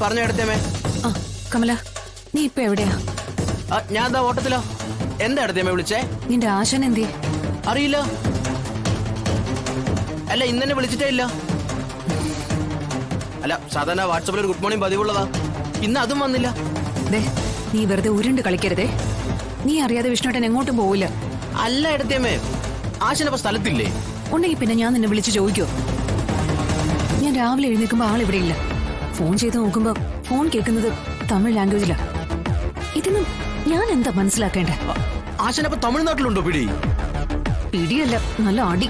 പറഞ്ഞു എടുത്തേമേ. ആ കമല, നീ ഇപ്പൊ എവിടെയാ? ഞാൻ എന്താ ഓട്ടത്തിലോ. എന്താ എടുത്തേമേ വിളിച്ചേ? നിന്റെ ആശാൻ എന്തേ? അറിയില്ല. അല്ല ഇന്നെ വിളിച്ചിട്ടേ ഇല്ല. അല്ല സാധാരണ വാട്സാപ്പിൽ ഒരു ഗുഡ് മോർണിംഗ് പതിവുള്ളതാ. ഇന്ന് അതും വന്നില്ല. നീ വെറുതെ ഉരുണ്ട് കളിക്കരുതേ. നീ അറിയാതെ വിഷ്ണുട്ടൻ എങ്ങോട്ടും പോവില്ല. അല്ല എടുത്തേമേ, ആശാനപ്പ സ്ഥലത്തില്ലേ? ഉണ്ടെങ്കിൽ പിന്നെ ഞാൻ നിന്നെ വിളിച്ചു ചോദിക്കോ? ഞാൻ രാവിലെ എഴുന്നേൽക്കുമ്പോ ആൾ ഇവിടെ ഇല്ല. ഫോൺ ചെയ്ത് നോക്കുമ്പോ ഫോൺ കേൾക്കുന്നത് തമിഴ് ലാംഗ്വേജിലാ. ഇതിനും ഞാൻ എന്താ മനസ്സിലാക്കേണ്ടേ? ആശാനപ്പ തമിഴ്നാട്ടിലുണ്ടോ പിടി? പിടിയല്ല, നല്ല അടി.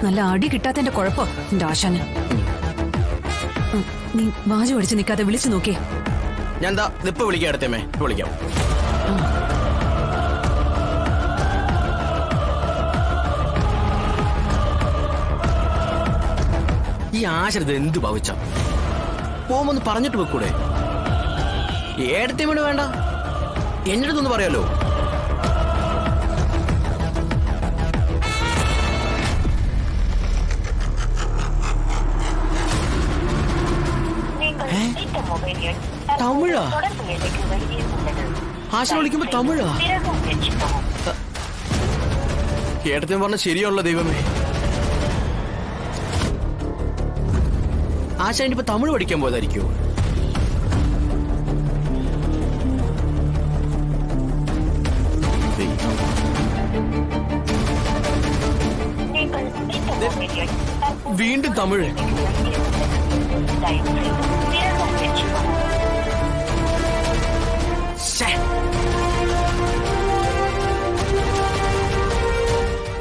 നല്ല അടി കിട്ടാത്തതിന്റെ കുഴപ്പം എന്റെ ആശാന്. നീ വാജു അടിച്ച് നിൽക്കാതെ വിളിച്ചു നോക്കിയേ. ഞാൻ എന്താ ഇപ്പൊ വിളിക്കാം എടുത്തേമേ, വിളിക്കാം. ഈ ആശരത് എന്ത് ഭാവിച്ച പോകുമ്പൊന്ന് പറഞ്ഞിട്ട് വെക്കൂടെ? ഏടത്തേമേട് വേണ്ട, എന്റെ അടുത്തൊന്ന് പറയാലോ. തമിഴാ? ആശ വിളിക്കുമ്പോ തമിഴാ? ഏടത്തേം പറഞ്ഞ ശരിയുള്ള ദൈവമേ. ആശ ഇപ്പൊ തമിഴ് പഠിക്കാൻ പോയതായിരിക്കോ? വീണ്ടും തമിഴ്.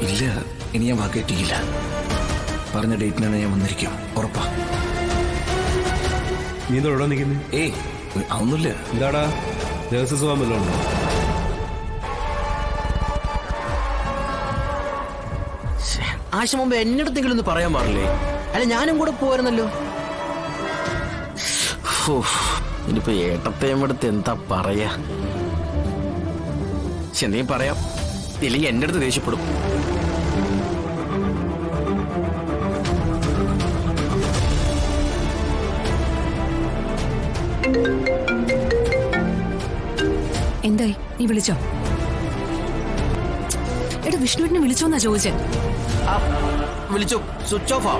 ഇല്ല, ഇനി ഞാൻ വാക്കേറ്റിക്കില്ല. പറഞ്ഞ ഡേറ്റിനാണ് ഞാൻ വന്നിരിക്കും, ഉറപ്പാ. നീ എന്താ ഇവിടെ നിൽക്കുന്നേ? ഏയ് അതൊന്നുമില്ല. എന്താടാ രഹസ്യസ്വഭാവം വല്ലതും ഉണ്ടോ? ആശ മുമ്പ് എന്റെ അടുത്തെങ്കിലും ഒന്ന് പറയാൻ പാടില്ലേ? അല്ല ഞാനും കൂടെ പോരുന്നല്ലോ. ഇനിയിപ്പോ ഏട്ടത്തെയും അടുത്ത് എന്താ പറയാ? എന്തെങ്കിലും പറയാം, ഇല്ലെങ്കിൽ എന്റെ അടുത്ത് ദേഷ്യപ്പെടും. എന്തായി, നീ വിളിച്ചോ? എടാ വിഷ്ണുവിനെ വിളിച്ചോന്നാ ചോദിച്ചേ. വിളിച്ചു, സ്വിച്ച് ഓഫാ.